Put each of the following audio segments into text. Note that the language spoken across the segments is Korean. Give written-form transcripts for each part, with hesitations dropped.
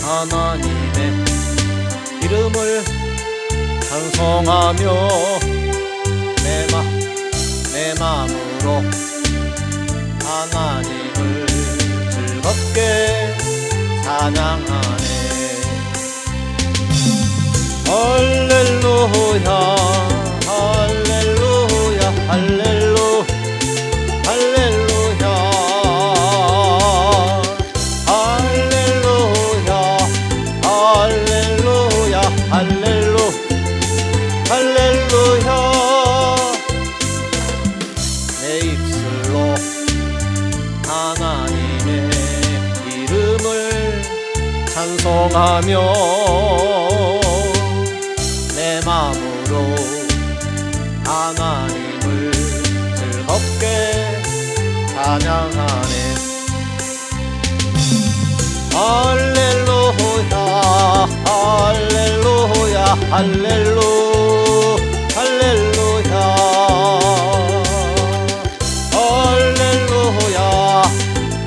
하나님의 이름을 찬송하며 내 마음으로 하나님을 즐겁게 찬양하네. 할렐루야 할렐루야 할렐루야 할렐루야 할렐루야 할렐루야 할렐루야. 내 입술로 하나님의 이름을 찬송하며 내 마음으로 하나님을 즐겁게 찬양하네. 할렐루야 할렐루야 할렐루야 할렐루야 할렐루야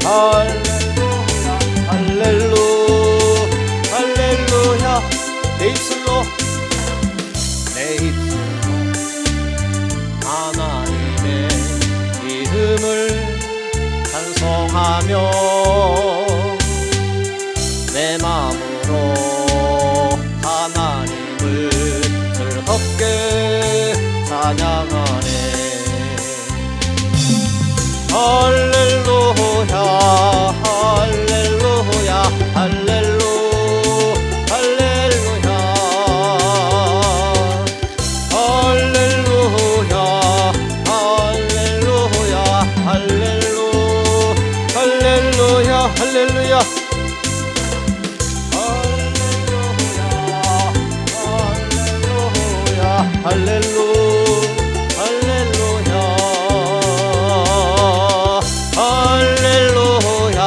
할렐루야 할렐루야 할렐루야. 내 입술로 하나님의 이름을 찬송하며 내 마음으로 하나님을 즐겁게 찬양하네. 할렐루야 할렐루야 할렐루야 할렐루야 할렐루야 할렐루야 할렐루야 할렐루야. 할렐루야 할렐루야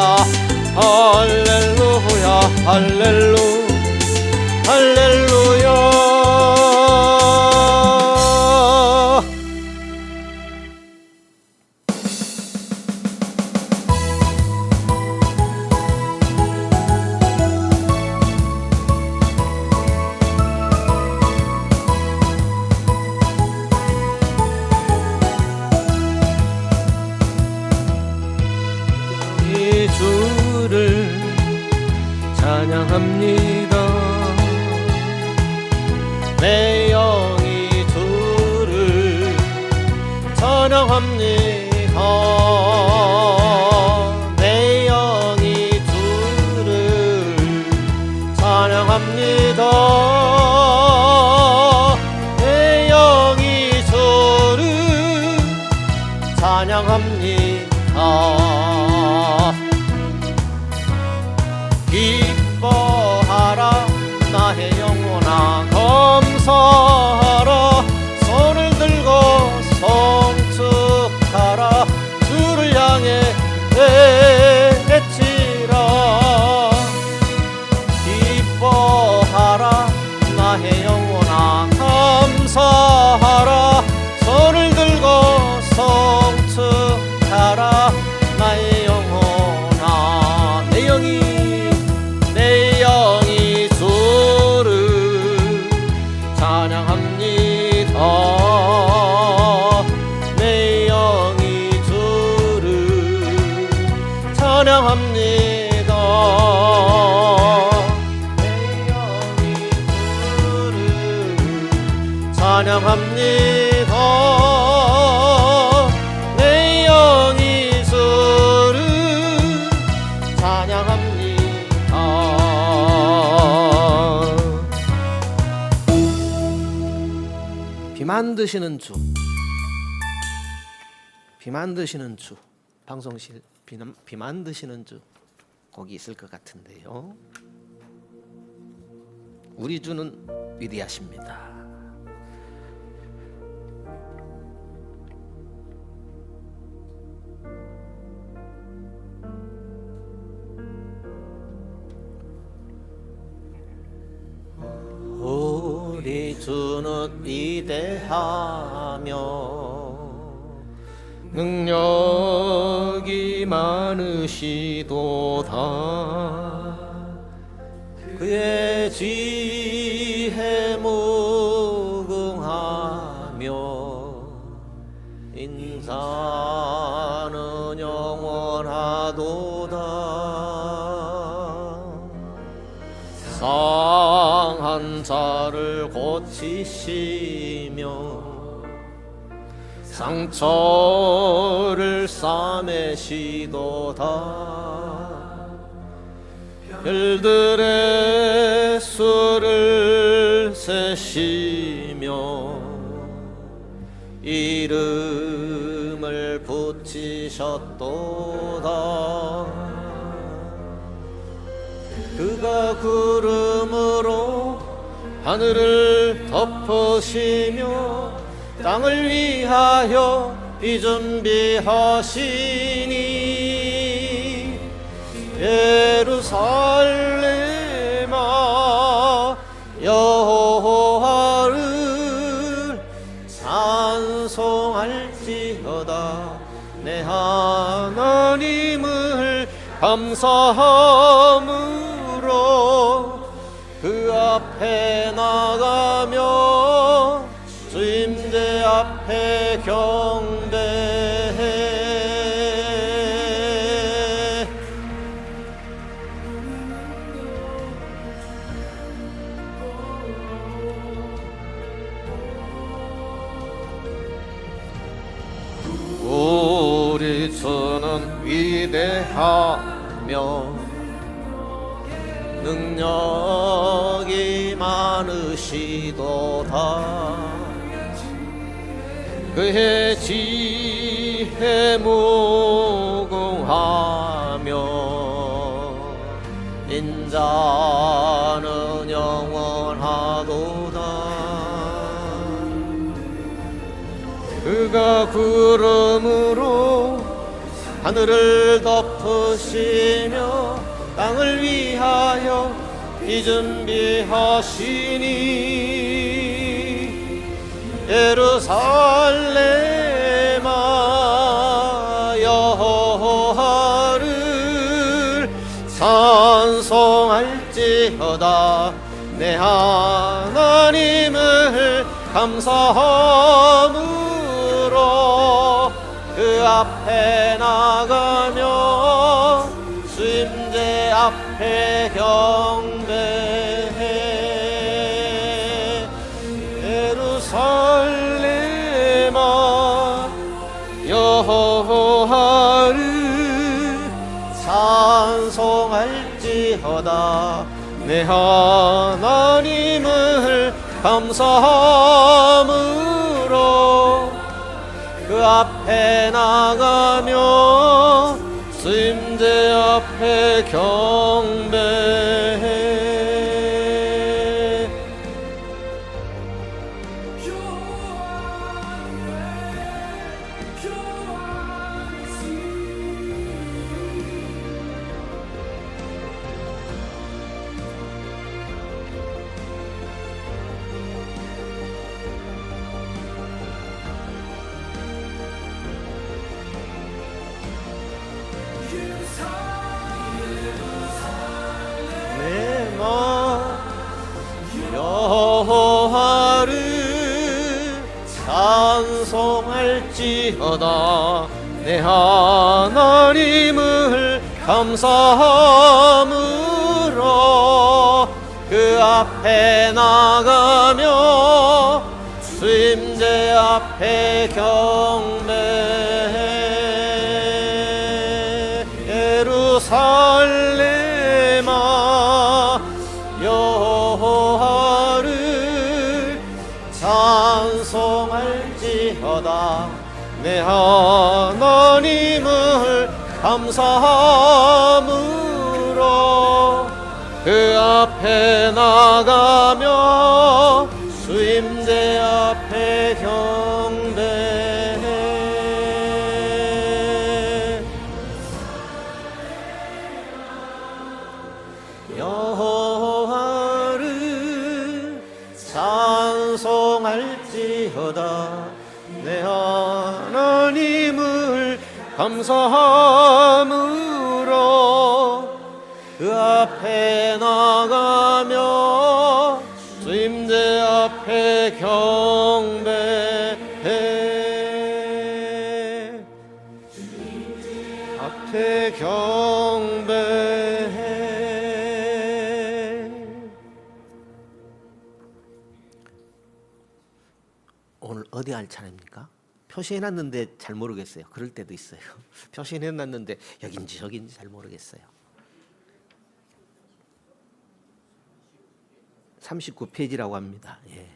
할렐루야 할렐루야 할렐루야. 주를 찬양합니다. 내 영이 주를 찬양합니다. 내 영이 주를 찬양합니다. 내 영이 주를 찬양합니다. 기뻐하라 나의 영혼아 감사하라. 손을 들고 성축하라. 주를 향해 외치라. 기뻐하라 나의 영혼아 감사하라. 손을 들고 성축하라. 나의 영혼아 내 영이 주를 찬양합니다. 내 영이 주를 찬양합니다. 내 영이 주를 찬양합니다. 내 영이 주를 찬양합니다. 비 만드시는 주, 비 만드시는 주, 방송실 비 만드시는 주 거기 있을 것 같은데요. 우리 주는 위대하십니다. 우리 주는 위대하며 능력이 많으시도다. 그의 지혜 무궁하며 인사는 영원하도다. 상한 자를 고치시며 상처를 싸매시도다. 별들의 수를 세시며 이름을 붙이셨도다. 그가 구름으로 하늘을 덮으시며 땅을 위하여 비준비하시니 예루살렘아 여호와를 찬송할지어다. 내 하나님을 감사함으로 그 앞에 나가며 주임대 앞에 경배해. 우리 주는 위대하며 능력이 많으시도다. 그의 지혜 무궁하며 인자는 영원하도다. 그가 구름으로 하늘을 덮으시며 땅을 위하여 비준비하시니 예루살렘아 여호와를 찬송할지어다. 내 하나님을 감사함으로 그 앞에 나가며 주임제 앞에 경배해. 예루살렘아 여호와를 찬송할지어다. 내 하나님을 감사함으로 그 앞에 나가며 주임제 앞에 경배해. 여호와를 찬송할지어다. 내 하나님을 감사함으로 그 앞에 나가며 주임제 앞에 경배해. 예루살렘아 여호와를 찬송할지어다. 내 하나님을 감사함으로 그 앞에 나가며 주임제 앞에 경배해. 여호와를 찬송할지어다. 내 하나님을 감사함으로 그 앞에 나가며 주임제 앞에 경배해 앞에 경배해. 오늘 어디 할 차례입니까? 표시해놨는데 잘 모르겠어요. 그럴 때도 있어요. 표시해놨는데 여긴지 저긴지 잘 모르겠어요. 39페이지라고 합니다. 예.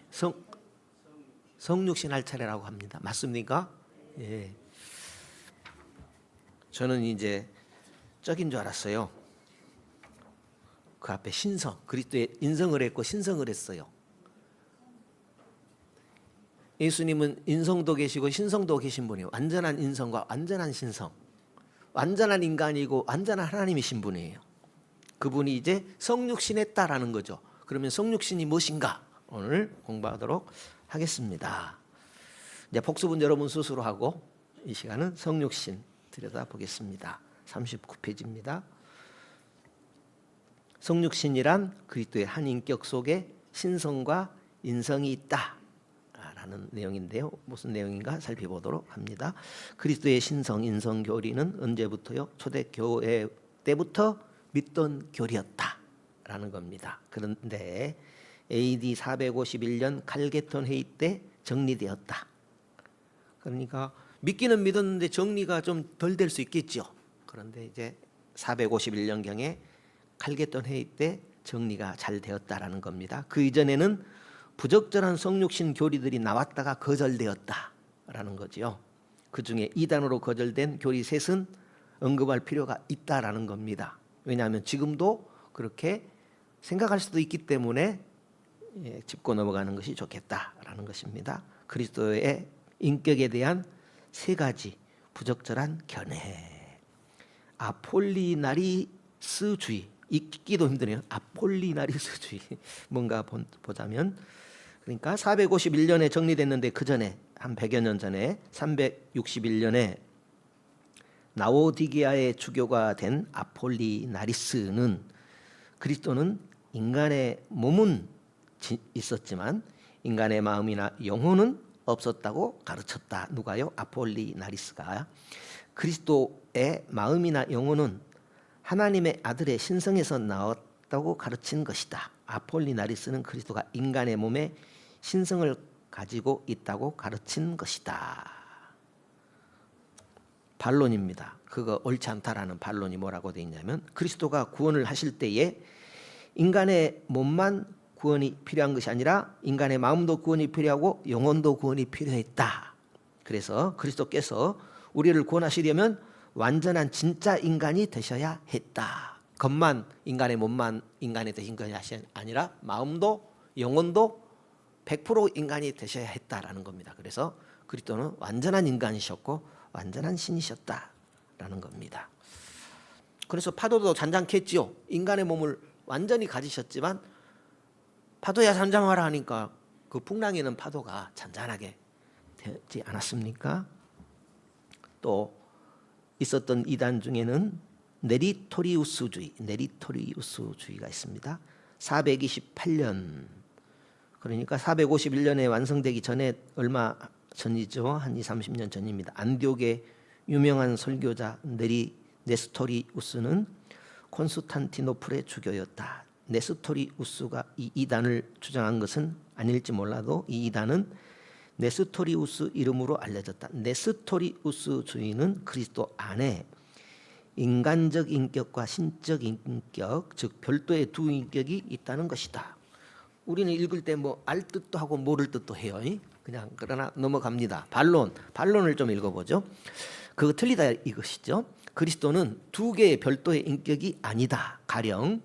성육신 할 차례라고 합니다. 맞습니까? 예. 저는 이제 적인 줄 알았어요. 그 앞에 신성, 그리스도의 인성을 했고 신성을 했어요. 예수님은 인성도 계시고 신성도 계신 분이에요. 완전한 인성과 완전한 신성, 완전한 인간이고 완전한 하나님이신 분이에요. 그분이 이제 성육신했다라는 거죠. 그러면 성육신이 무엇인가 오늘 공부하도록 하겠습니다. 이제 복습은 여러분 스스로 하고 이 시간은 성육신 들여다보겠습니다. 39페이지입니다. 성육신이란 그리스도의 한 인격 속에 신성과 인성이 있다 라는 내용인데요. 무슨 내용인가 살펴보도록 합니다. 그리스도의 신성 인성 교리는 언제부터요? 초대교회 때부터 믿던 교리였다 라는 겁니다. 그런데 AD 451년 칼게톤 회의 때 정리되었다. 그러니까 믿기는 믿었는데 정리가 좀 덜 될 수 있겠죠. 그런데 이제 451년경에 칼게톤 회의 때 정리가 잘 되었다라는 겁니다. 그 이전에는 부적절한 성육신 교리들이 나왔다가 거절되었다라는 거지요. 그 중에 이단으로 거절된 교리 셋은 언급할 필요가 있다라는 겁니다. 왜냐하면 지금도 그렇게 생각할 수도 있기 때문에 짚고 넘어가는 것이 좋겠다라는 것입니다. 그리스도의 인격에 대한 세 가지 부적절한 견해. 아폴리나리스주의, 읽기도 힘드네요. 아폴리나리스주의 뭔가 보자면, 그러니까 451년에 정리됐는데 그 전에 한 100여 년 전에 361년에 라오디게아의 주교가 된 아폴리나리스는 그리스도는 인간의 몸은 있었지만 인간의 마음이나 영혼은 없었다고 가르쳤다. 누가요? 아폴리나리스가. 그리스도의 마음이나 영혼은 하나님의 아들의 신성에서 나왔다고 가르친 것이다. 아폴리나리스는 그리스도가 인간의 몸에 신성을 가지고 있다고 가르친 것이다. 반론입니다. 그거 옳지 않다라는 반론이 뭐라고 되어 있냐면, 그리스도가 구원을 하실 때에 인간의 몸만 구원이 필요한 것이 아니라 인간의 마음도 구원이 필요하고 영혼도 구원이 필요했다. 그래서 그리스도께서 우리를 구원하시려면 완전한 진짜 인간이 되셔야 했다. 겉만 인간의 몸만 인간이 되신 것이 아니라 마음도 영혼도 100% 인간이 되셔야 했다라는 겁니다. 그래서 그리스도는 완전한 인간이셨고 완전한 신이셨다라는 겁니다. 그래서 파도도 잔잔했지요. 인간의 몸을 완전히 가지셨지만 파도야 잠잠하라 하니까 그 풍랑이는 파도가 잔잔하게 되지 않았습니까? 또 있었던 이단 중에는 네리토리우스주의가 있습니다. 428년, 그러니까 451년에 완성되기 전에 얼마 전이죠. 한 20-30년 전입니다. 안디옥의 유명한 설교자 네스토리우스는 콘스탄티노플의 주교였다. 네스토리우스가 이 이단을 주장한 것은 아닐지 몰라도 이 이단은 네스토리우스 이름으로 알려졌다. 네스토리우스주의는 그리스도 안에 인간적 인격과 신적 인격, 즉 별도의 두 인격이 있다는 것이다. 우리는 읽을 때 뭐 알 뜻도 하고 모를 뜻도 해요. 그냥 그러나 넘어갑니다. 반론을 좀 읽어보죠. 그거 틀리다 이것이죠. 그리스도는 두 개의 별도의 인격이 아니다. 가령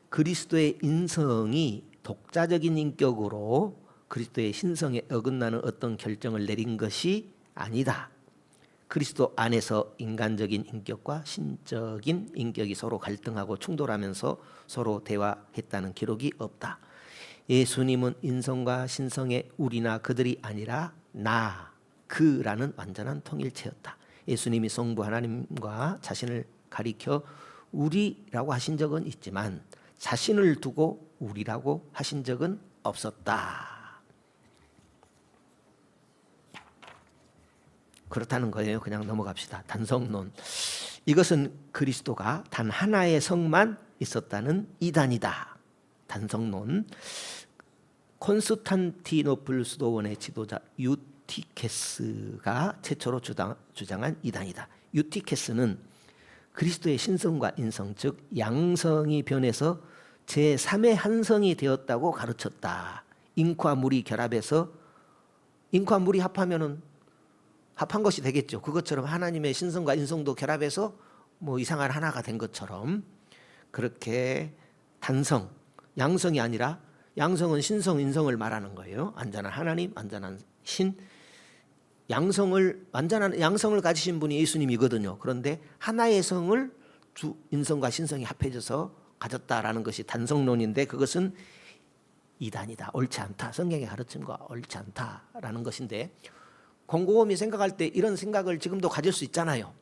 그리스도의 인성이 독자적인 인격으로 그리스도의 신성에 어긋나는 어떤 결정을 내린 것이 아니다. 그리스도 안에서 인간적인 인격과 신적인 인격이 서로 갈등하고 충돌하면서 서로 대화했다는 기록이 없다. 예수님은 인성과 신성의 우리나 그들이 아니라 나, 그라는 완전한 통일체였다. 예수님이 성부 하나님과 자신을 가리켜 우리라고 하신 적은 있지만 자신을 두고 우리라고 하신 적은 없었다. 그렇다는 거예요. 그냥 넘어갑시다. 단성론. 이것은 그리스도가 단 하나의 성만 있었다는 이단이다. 단성론. 콘스탄티노플 수도원의 지도자 유티케스가 최초로 주장한 이단이다. 유티케스는 그리스도의 신성과 인성, 즉 양성이 변해서 제3의 한성이 되었다고 가르쳤다. 인과 물이 결합해서 인과 물이 합하면은 합한 것이 되겠죠. 그것처럼 하나님의 신성과 인성도 결합해서 뭐 이상한 하나가 된 것처럼 그렇게 단성, 양성이 아니라 양성은 신성, 인성을 말하는 거예요. 완전한 하나님, 완전한 신. 완전한 양성을 가지신 분이 예수님이거든요. 그런데 하나의 성을 두 인성과 신성이 합해져서 가졌다라는 것이 단성론인데 그것은 이단이다. 옳지 않다. 성경의 가르침과 옳지 않다라는 것인데 곰곰이 생각할 때 이런 생각을 지금도 가질 수 있잖아요.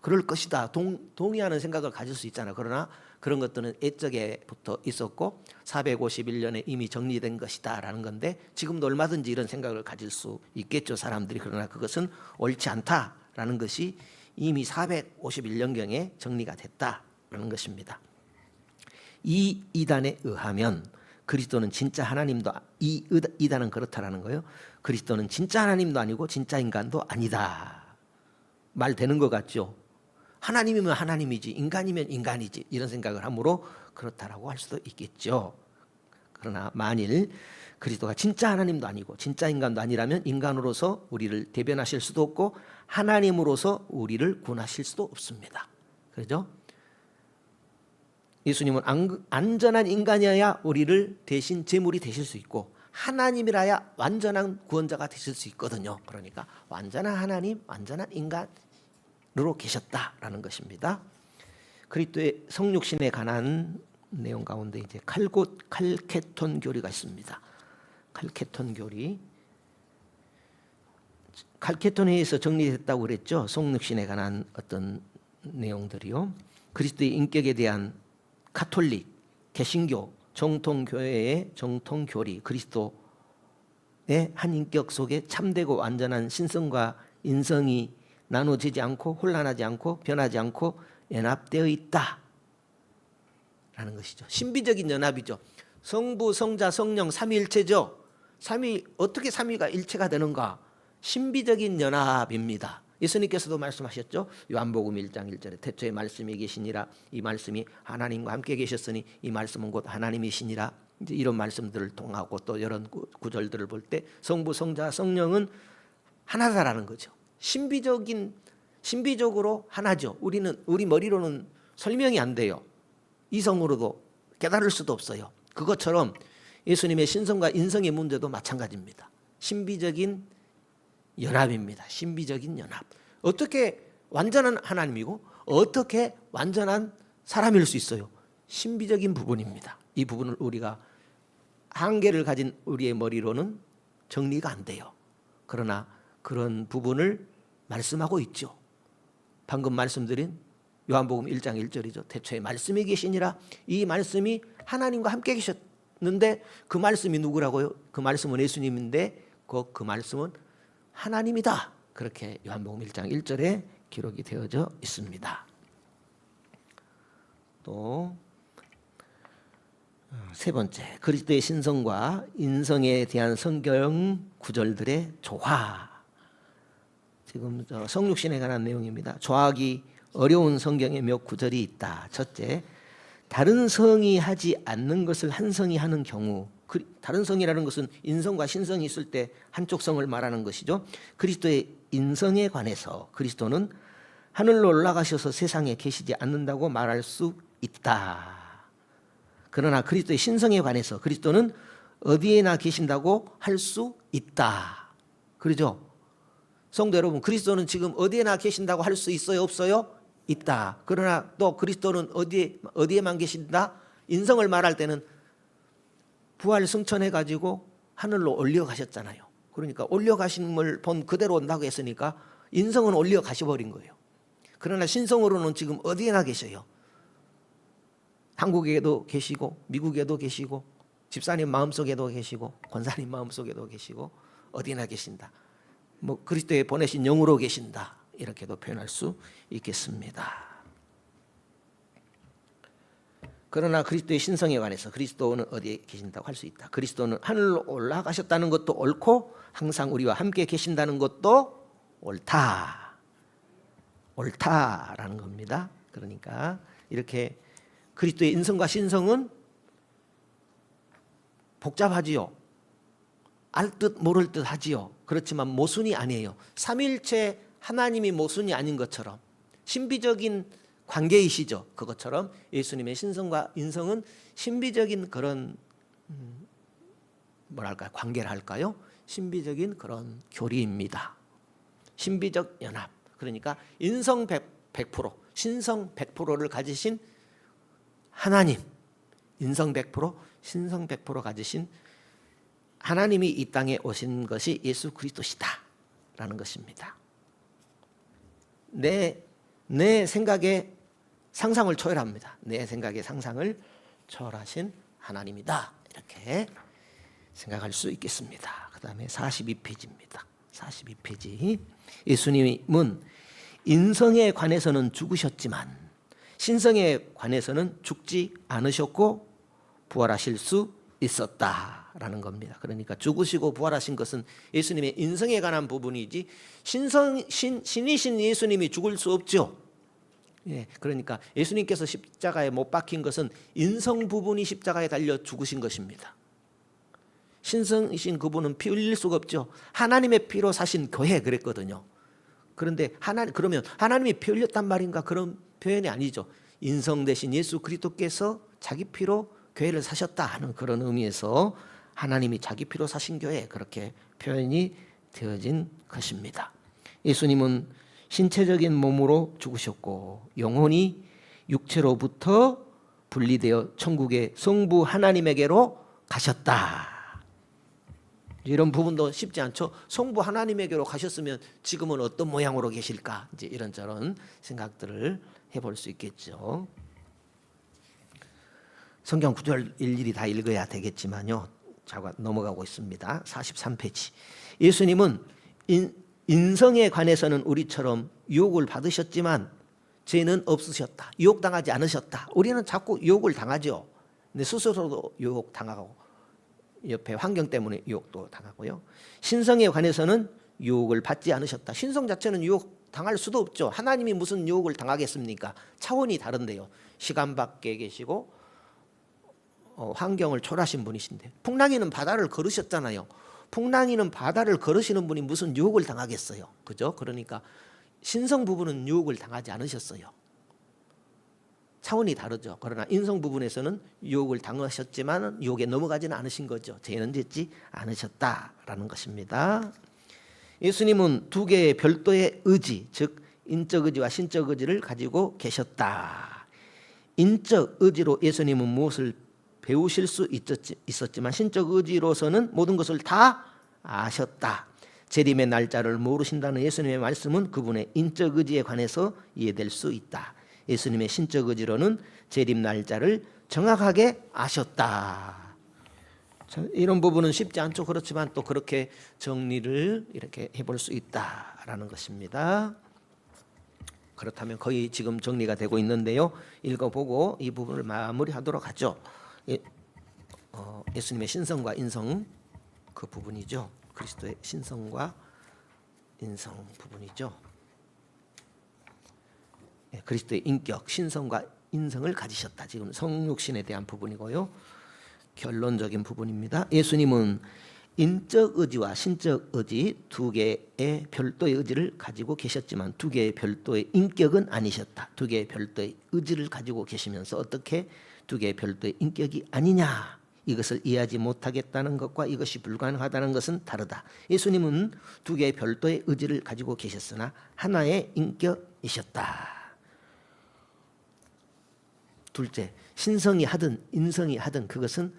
그럴 것이다. 동의하는 생각을 가질 수 있잖아요. 그러나 그런 것들은 옛적에부터 있었고 451년에 이미 정리된 것이다라는 건데 지금도 얼마든지 이런 생각을 가질 수 있겠죠. 사람들이. 그러나 그것은 옳지 않다라는 것이 이미 451년경에 정리가 됐다라는 것입니다. 이 이단에 의하면 그리스도는 진짜 하나님도 이 이단은 그렇다라는 거예요. 그리스도는 진짜 하나님도 아니고 진짜 인간도 아니다. 말 되는 것 같죠? 하나님이면 하나님이지 인간이면 인간이지 이런 생각을 하므로 그렇다라고 할 수도 있겠죠. 그러나 만일 그리스도가 진짜 하나님도 아니고 진짜 인간도 아니라면 인간으로서 우리를 대변하실 수도 없고 하나님으로서 우리를 구원하실 수도 없습니다. 그렇죠? 예수님은 안전한 인간이어야 우리를 대신 제물이 되실 수 있고 하나님이라야 완전한 구원자가 되실 수 있거든요. 그러니까 완전한 하나님, 완전한 인간으로 계셨다라는 것입니다. 그리스도의 성육신에 관한 내용 가운데 이제 칼케톤 교리가 있습니다. 칼케톤 교리. 칼케톤 회의에서 정리됐다고 그랬죠. 성육신에 관한 어떤 내용들이요. 그리스도의 인격에 대한 가톨릭, 개신교, 정통교회의 정통교리, 그리스도의 한 인격 속에 참되고 완전한 신성과 인성이 나눠지지 않고 혼란하지 않고 변하지 않고 연합되어 있다라는 것이죠. 신비적인 연합이죠. 성부, 성자, 성령 삼위일체죠. 어떻게 삼위가 일체가 되는가? 신비적인 연합입니다. 예수님께서도 말씀하셨죠. 요한복음 1장 1절에 태초에 말씀이 계시니라. 이 말씀이 하나님과 함께 계셨으니 이 말씀은 곧 하나님이시니라. 이제 이런 말씀들을 통하고 또 이런 구절들을 볼 때 성부, 성자, 성령은 하나다라는 거죠. 신비적으로 하나죠. 우리 머리로는 설명이 안 돼요. 이성으로도 깨달을 수도 없어요. 그것처럼 예수님의 신성과 인성의 문제도 마찬가지입니다. 신비적인 연합입니다. 신비적인 연합. 어떻게 완전한 하나님이고 어떻게 완전한 사람일 수 있어요? 신비적인 부분입니다. 이 부분을 우리가 한계를 가진 우리의 머리로는 정리가 안 돼요. 그러나 그런 부분을 말씀하고 있죠. 방금 말씀드린 요한복음 1장 1절이죠. 태초에 말씀이 계시니라. 이 말씀이 하나님과 함께 계셨는데 그 말씀이 누구라고요? 그 말씀은 예수님인데 그 말씀은 하나님이다. 그렇게 요한복음 1장 1절에 기록이 되어져 있습니다. 또 세 번째, 그리스도의 신성과 인성에 대한 성경 구절들의 조화. 지금 성육신에 관한 내용입니다. 조화하기 어려운 성경에 몇 구절이 있다. 첫째, 다른 성이 하지 않는 것을 한 성이 하는 경우. 다른 성이라는 것은 인성과 신성이 있을 때 한쪽 성을 말하는 것이죠. 그리스도의 인성에 관해서 그리스도는 하늘로 올라가셔서 세상에 계시지 않는다고 말할 수 있다. 그러나 그리스도의 신성에 관해서 그리스도는 어디에나 계신다고 할 수 있다. 그러죠? 성도 여러분, 그리스도는 지금 어디에나 계신다고 할 수 있어요? 없어요? 있다. 그러나 또 그리스도는 어디에만 계신다? 인성을 말할 때는 부활 승천해가지고 하늘로 올려가셨잖아요. 그러니까 올려가심을 본 그대로 온다고 했으니까 인성은 올려 가셔버린 거예요. 그러나 신성으로는 지금 어디에나 계셔요. 한국에도 계시고 미국에도 계시고 집사님 마음속에도 계시고 권사님 마음속에도 계시고 어디나 계신다. 뭐 그리스도에 보내신 영으로 계신다. 이렇게도 표현할 수 있겠습니다. 그러나 그리스도의 신성에 관해서 그리스도는 어디에 계신다고 할 수 있다. 그리스도는 하늘로 올라가셨다는 것도 옳고 항상 우리와 함께 계신다는 것도 옳다라는 겁니다. 그러니까 이렇게 그리스도의 인성과 신성은 복잡하지요. 알 듯 모를 듯 하지요. 그렇지만 모순이 아니에요. 삼위일체 하나님이 모순이 아닌 것처럼 신비적인 관계이시죠. 그것처럼 예수님의 신성과 인성은 신비적인 그런 뭐랄까요? 관계를 할까요? 신비적인 그런 교리입니다. 신비적 연합. 그러니까 인성 100%, 신성 100%를 가지신 하나님, 인성 100%, 신성 100% 가지신 하나님이 이 땅에 오신 것이 예수 그리스도시다라는 것입니다. 내 생각의 상상을 초월합니다. 내 생각의 상상을 초월하신 하나님이다. 이렇게 생각할 수 있겠습니다. 그 다음에 42페이지입니다. 42페이지. 예수님은 인성에 관해서는 죽으셨지만 신성에 관해서는 죽지 않으셨고 부활하실 수 있었다라는 겁니다. 그러니까 죽으시고 부활하신 것은 예수님의 인성에 관한 부분이지 신이신 예수님이 죽을 수 없죠. 예, 그러니까 예수님께서 십자가에 못 박힌 것은 인성 부분이 십자가에 달려 죽으신 것입니다. 신성이신 그분은 피 흘릴 수가 없죠. 하나님의 피로 사신 교회 그랬거든요. 그런데 그러면 하나님이 피 흘렸단 말인가? 그런 표현이 아니죠. 인성 대신 예수 그리스도께서 자기 피로 교회를 사셨다 하는 그런 의미에서 하나님이 자기 피로 사신 교회 그렇게 표현이 되어진 것입니다. 예수님은 신체적인 몸으로 죽으셨고 영혼이 육체로부터 분리되어 천국의 성부 하나님에게로 가셨다. 이런 부분도 쉽지 않죠. 성부 하나님에게로 가셨으면 지금은 어떤 모양으로 계실까? 이제 이런저런 생각들을 해볼 수 있겠죠. 성경 구절 일일이 다 읽어야 되겠지만요. 제가 넘어가고 있습니다. 43페이지. 예수님은 인성에 관해서는 우리처럼 유혹을 받으셨지만 죄는 없으셨다. 유혹당하지 않으셨다. 우리는 자꾸 유혹을 당하죠. 근데 스스로도 유혹 당하고 옆에 환경 때문에 유혹도 당하고요. 신성에 관해서는 유혹을 받지 않으셨다. 신성 자체는 유혹 당할 수도 없죠. 하나님이 무슨 유혹을 당하겠습니까? 차원이 다른데요. 시간 밖에 계시고 환경을 초월하신 분이신데 풍랑이는 바다를 걸으셨잖아요. 풍랑이는 바다를 걸으시는 분이 무슨 유혹을 당하겠어요. 그죠? 그러니까 신성 부분은 유혹을 당하지 않으셨어요. 차원이 다르죠. 그러나 인성 부분에서는 유혹을 당하셨지만 유혹에 넘어가지는 않으신 거죠. 죄는 짓지 않으셨다라는 것입니다. 예수님은 두 개의 별도의 의지, 즉 인적 의지와 신적 의지를 가지고 계셨다. 인적 의지로 예수님은 무엇을 배우실 수 있었지만 신적 의지로서는 모든 것을 다 아셨다. 재림의 날짜를 모르신다는 예수님의 말씀은 그분의 인적 의지에 관해서 이해될 수 있다. 예수님의 신적 의지로는 재림 날짜를 정확하게 아셨다. 이런 부분은 쉽지 않죠. 그렇지만 또 그렇게 정리를 이렇게 해볼 수 있다라는 것입니다. 그렇다면 거의 지금 정리가 되고 있는데요. 읽어보고 이 부분을 마무리하도록 하죠. 예수님의 신성과 인성 그 부분이죠. 그리스도의 신성과 인성 부분이죠. 그리스도의 인격, 신성과 인성을 가지셨다. 지금 성육신에 대한 부분이고요. 결론적인 부분입니다. 예수님은 인적 의지와 신적 의지 두 개의 별도의 의지를 가지고 계셨지만 두 개의 별도의 인격은 아니셨다. 두 개의 별도의 의지를 가지고 계시면서 어떻게 두 개의 별도의 인격이 아니냐, 이것을 이해하지 못하겠다는 것과 이것이 불가능하다는 것은 다르다. 예수님은 두 개의 별도의 의지를 가지고 계셨으나 하나의 인격이셨다. 둘째, 신성이 하든 인성이 하든 그것은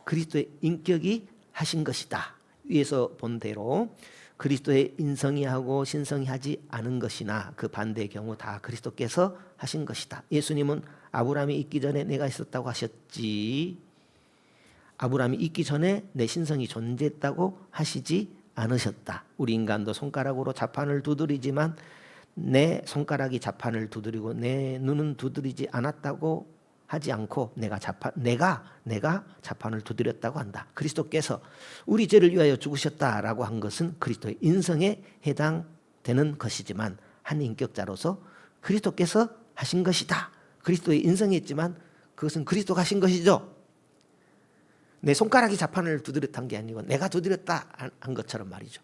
그리스도의 인격이 하신 것이다. 위에서 본 대로 그리스도의 인성이 하고 신성이 하지 않은 것이나 그 반대의 경우 다 그리스도께서 하신 것이다. 예수님은 아브라함이 있기 전에 내가 있었다고 하셨지, 아브라함이 있기 전에 내 신성이 존재했다고 하시지 않으셨다. 우리 인간도 손가락으로 자판을 두드리지만 내 손가락이 자판을 두드리고 내 눈은 두드리지 않았다고 하지 않고 내가 자판을 두드렸다고 한다. 그리스도께서 우리 죄를 위하여 죽으셨다라고 한 것은 그리스도의 인성에 해당되는 것이지만 한 인격자로서 그리스도께서 하신 것이다. 그리스도의 인성이 있지만 그것은 그리스도가 하신 것이죠. 내 손가락이 자판을 두드렸다는 게 아니고 내가 두드렸다 한 것처럼 말이죠.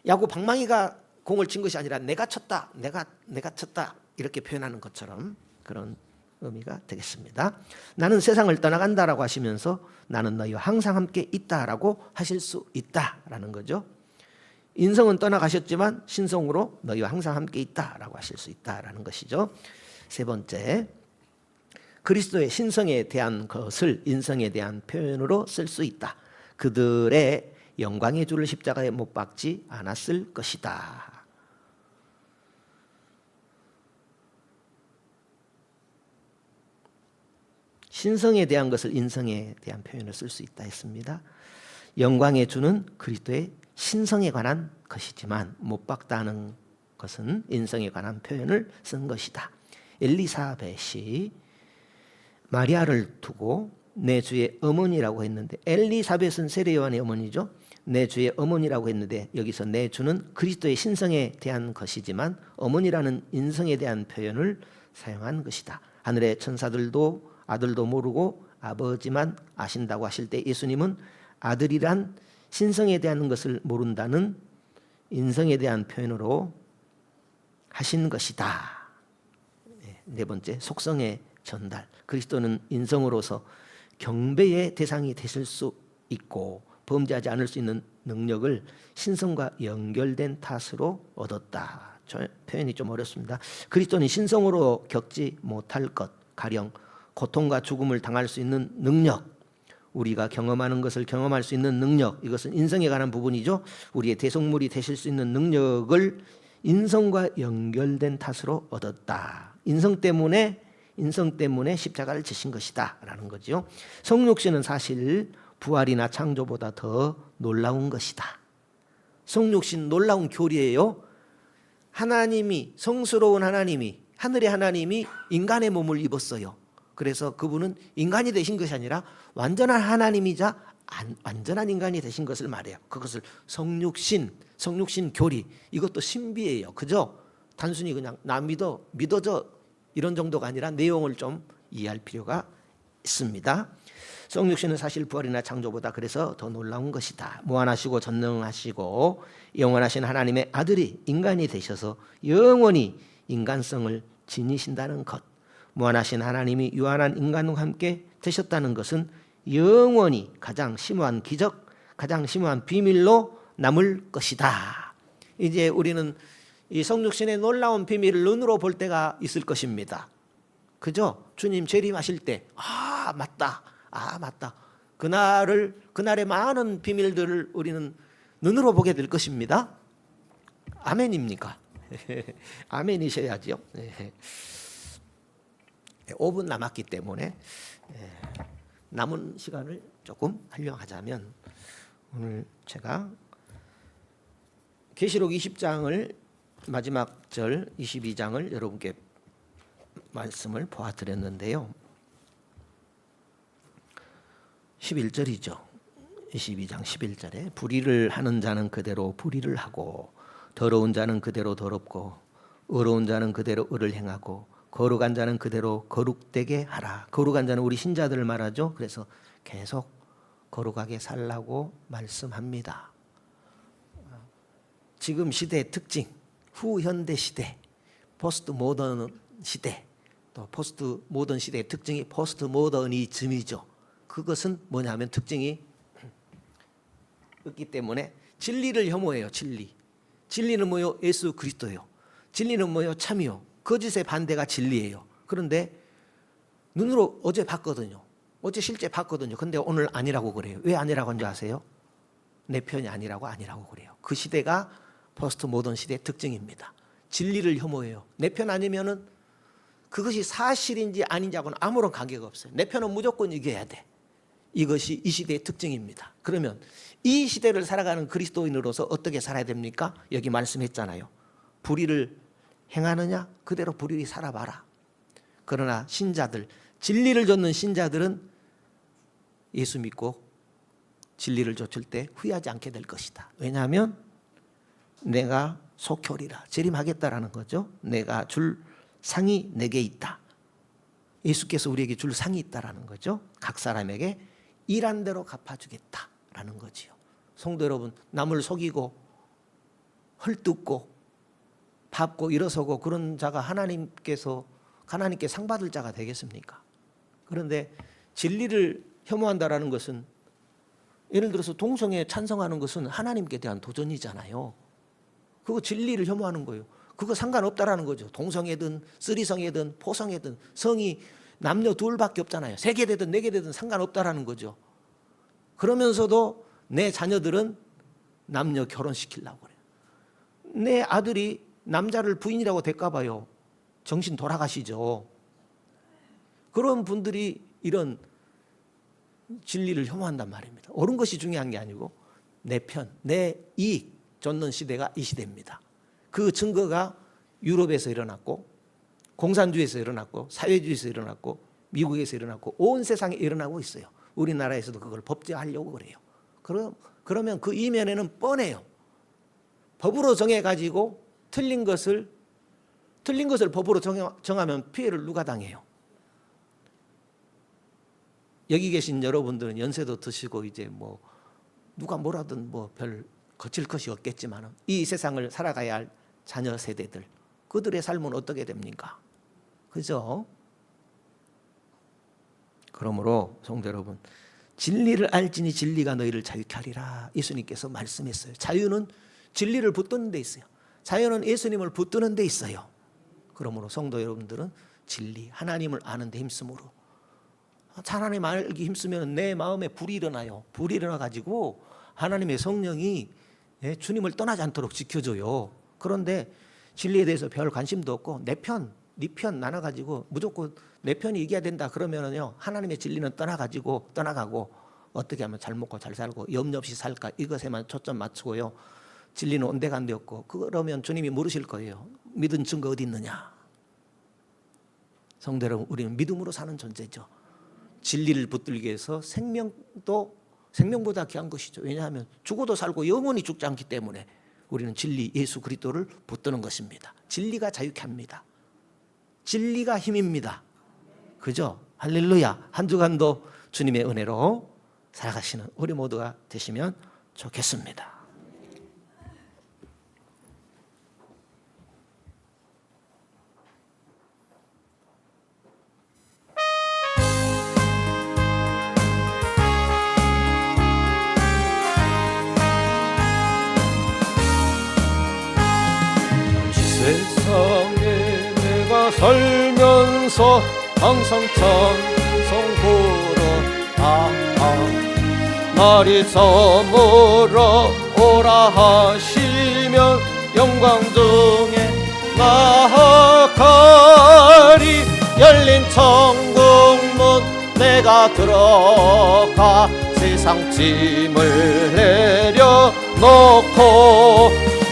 야구 방망이가 공을 친 것이 아니라 내가 쳤다, 내가 쳤다 이렇게 표현하는 것처럼 그런 의미가 되겠습니다. 나는 세상을 떠나간다라고 하시면서 나는 너희와 항상 함께 있다라고 하실 수 있다라는 거죠. 인성은 떠나가셨지만 신성으로 너희와 항상 함께 있다라고 하실 수 있다라는 것이죠. 세 번째, 그리스도의 신성에 대한 것을 인성에 대한 표현으로 쓸 수 있다. 그들의 영광의 주를 십자가에 못 박지 않았을 것이다. 신성에 대한 것을 인성에 대한 표현을 쓸 수 있다 했습니다. 영광의 주는 그리스도의 신성에 관한 것이지만 못 박다는 것은 인성에 관한 표현을 쓴 것이다. 엘리사벳이 마리아를 두고 내 주의 어머니라고 했는데, 엘리사벳은 세례 요한의 어머니죠. 내 주의 어머니라고 했는데 여기서 내 주는 그리스도의 신성에 대한 것이지만 어머니라는 인성에 대한 표현을 사용한 것이다. 하늘의 천사들도 아들도 모르고 아버지만 아신다고 하실 때 예수님은 아들이란 신성에 대한 것을 모른다는 인성에 대한 표현으로 하신 것이다. 네 번째, 속성의 전달. 그리스도는 인성으로서 경배의 대상이 되실 수 있고 범죄하지 않을 수 있는 능력을 신성과 연결된 탓으로 얻었다. 표현이 좀 어렵습니다. 그리스도는 신성으로 겪지 못할 것, 가령 고통과 죽음을 당할 수 있는 능력, 우리가 경험하는 것을 경험할 수 있는 능력, 이것은 인성에 관한 부분이죠. 우리의 대속물이 되실 수 있는 능력을 인성과 연결된 탓으로 얻었다. 인성 때문에 십자가를 지신 것이다 라는 거죠. 성육신은 사실 부활이나 창조보다 더 놀라운 것이다. 성육신 놀라운 교리예요. 하나님이, 성스러운 하나님이, 하늘의 하나님이 인간의 몸을 입었어요. 그래서 그분은 인간이 되신 것이 아니라 완전한 하나님이자 완전한 인간이 되신 것을 말해요. 그것을 성육신 교리, 이것도 신비예요. 그죠? 단순히 그냥 나 믿어져 이런 정도가 아니라 내용을 좀 이해할 필요가 있습니다. 성육신은 사실 부활이나 창조보다 그래서 더 놀라운 것이다. 무한하시고 전능하시고 영원하신 하나님의 아들이 인간이 되셔서 영원히 인간성을 지니신다는 것, 무한하신 하나님이 유한한 인간과 함께 되셨다는 것은 영원히 가장 심오한 기적, 가장 심오한 비밀로 남을 것이다. 이제 우리는 이 성육신의 놀라운 비밀을 눈으로 볼 때가 있을 것입니다. 그죠? 주님 재림하실 때 맞다. 그날의 많은 비밀들을 우리는 눈으로 보게 될 것입니다. 아멘입니까? 아멘이셔야죠. 5분 남았기 때문에 남은 시간을 조금 활용하자면, 오늘 제가 계시록 20장을 마지막 절 22장을 여러분께 말씀을 보아드렸는데요. 11절이죠. 22장 11절에 불의를 하는 자는 그대로 불의를 하고 더러운 자는 그대로 더럽고 의로운 자는 그대로 의를 행하고 거룩한 자는 그대로 거룩되게 하라. 거룩한 자는 우리 신자들을 말하죠. 그래서 계속 거룩하게 살라고 말씀합니다. 지금 시대의 특징, 후현대 시대, 포스트 모던 시대, 또 포스트 모던 시대의 특징이 포스트 모더니즘이죠. 그것은 뭐냐면 특징이 없기 때문에 진리를 혐오해요. 진리는 뭐요? 예수 그리스도예요. 진리는 뭐요? 참이요. 거짓의 반대가 진리예요. 그런데 눈으로 어제 봤거든요. 어제 실제 봤거든요. 근데 오늘 아니라고 그래요. 왜 아니라고 한지 아세요? 내 편이 아니라고 그래요. 그 시대가 포스트 모던 시대의 특징입니다. 진리를 혐오해요. 내 편 아니면은 그것이 사실인지 아닌지하고는 아무런 관계가 없어요. 내 편은 무조건 이겨야 돼. 이것이 이 시대의 특징입니다. 그러면 이 시대를 살아가는 그리스도인으로서 어떻게 살아야 됩니까? 여기 말씀했잖아요. 불의를 행하느냐? 그대로 불의히 살아봐라. 그러나 신자들, 진리를 좇는 신자들은 예수 믿고 진리를 좇을 때 후회하지 않게 될 것이다. 왜냐하면 내가 속효리라, 재림하겠다라는 거죠. 내가 줄 상이 내게 있다. 예수께서 우리에게 줄 상이 있다라는 거죠. 각 사람에게 일한 대로 갚아주겠다라는 거지요. 성도 여러분, 남을 속이고 헐뜯고 밟고 일어서고 그런 자가 하나님께 상 받을 자가 되겠습니까? 그런데 진리를 혐오한다라는 것은, 예를 들어서 동성애에 찬성하는 것은 하나님께 대한 도전이잖아요. 그거 진리를 혐오하는 거예요. 그거 상관없다라는 거죠. 동성애든 쓰리성애든 포성애든 성이 남녀 둘밖에 없잖아요. 3개 되든 4개 되든 상관없다라는 거죠. 그러면서도 내 자녀들은 남녀 결혼시키려고 그래요. 내 아들이 남자를 부인이라고 될까 봐요. 정신 돌아가시죠. 그런 분들이 이런 진리를 혐오한단 말입니다. 옳은 것이 중요한 게 아니고 내 편, 내 이익 좇는 시대가 이 시대입니다. 그 증거가 유럽에서 일어났고, 공산주의에서 일어났고, 사회주의에서 일어났고, 미국에서 일어났고, 온 세상에 일어나고 있어요. 우리나라에서도 그걸 법제하려고 그래요. 그러면 그 이면에는 뻔해요. 법으로 정해가지고 틀린 것을 법으로 정하면 피해를 누가 당해요? 여기 계신 여러분들은 연세도 드시고 이제 뭐 누가 뭐라든 뭐 별 거칠 것이 없겠지만 이 세상을 살아가야 할 자녀 세대들, 그들의 삶은 어떻게 됩니까? 그죠? 그러므로 성도 여러분, 진리를 알지니 진리가 너희를 자유케 하리라 예수님께서 말씀했어요. 자유는 진리를 붙드는 데 있어요. 자유는 예수님을 붙드는 데 있어요. 그러므로 성도 여러분들은 진리, 하나님을 아는 데 힘쓰므로, 하나님 알기 힘쓰면 내 마음에 불이 일어나요. 불이 일어나가지고 하나님의 성령이 주님을 떠나지 않도록 지켜줘요. 그런데 진리에 대해서 별 관심도 없고 내 편, 네 편 나눠가지고 무조건 내 편이 이겨야 된다 그러면은요, 하나님의 진리는 떠나가고 어떻게 하면 잘 먹고 잘 살고 염려 없이 살까, 이것에만 초점 맞추고요. 진리는 온데간데 없고, 그러면 주님이 물으실 거예요. 믿은 증거 어디 있느냐? 성도 여러분, 우리는 믿음으로 사는 존재죠. 진리를 붙들기 위해서 생명보다 귀한 것이죠. 왜냐하면 죽어도 살고 영원히 죽지 않기 때문에 우리는 진리 예수 그리스도를 붙드는 것입니다. 진리가 자유케 합니다. 진리가 힘입니다. 그죠? 할렐루야. 한 주간도 주님의 은혜로 살아가시는 우리 모두가 되시면 좋겠습니다. 세상에 내가 살면서 항상 찬송 부르다 날이 저물어 오라 하시면 영광 중에 나아가리. 열린 천국문 내가 들어가 세상 짐을 내려놓고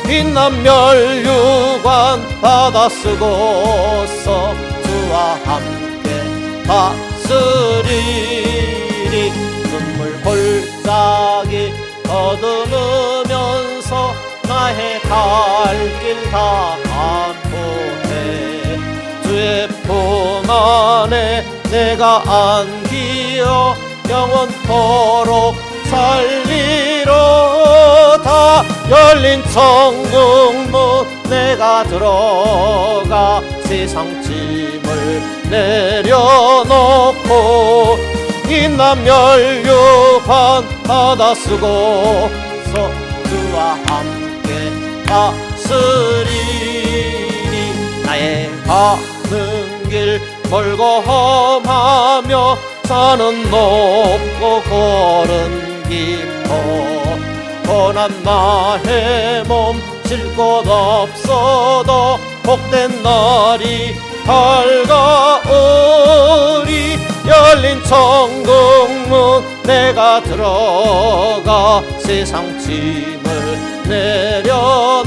빛난 멸류관 받아 쓰고서 주와 함께 다스리리. 눈물 골짜기 더듬으면서 나의 갈 길 다 안보해. 주의 품 안에 내가 안기어 영원토록 살리로다. 열린 천국문 내가 들어가 세상 짐을 내려놓고 빛난 멸류관 받아 쓰고서 주와 함께 다스리니. 나의 가는 길 멀고 험하며 산은 높고 걸은 깊어 피곤한 나의 몸 쉴 곳 없어도 복된 날이 밝아오리. 열린 천국문 내가 들어가 세상 짐을 내려놓고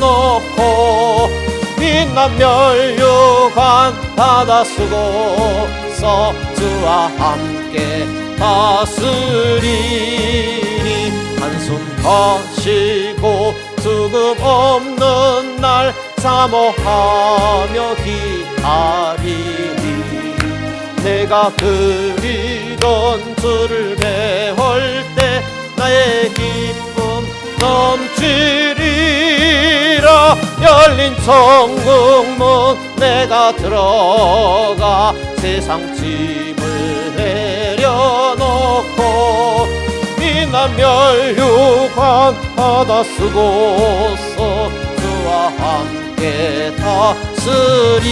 빛난 멸류관 받아 쓰고서 주와 함께 다스리니. 한숨 거시고 수금 없는 날 사모하며 기다리니. 내가 그리던 주를 배울 때 나의 기쁨 넘치리라. 열린 천국문 내가 들어가 세상 짐을 내려놓고 빛난 멸류관 받아 쓰고서 주와 함께 다스리.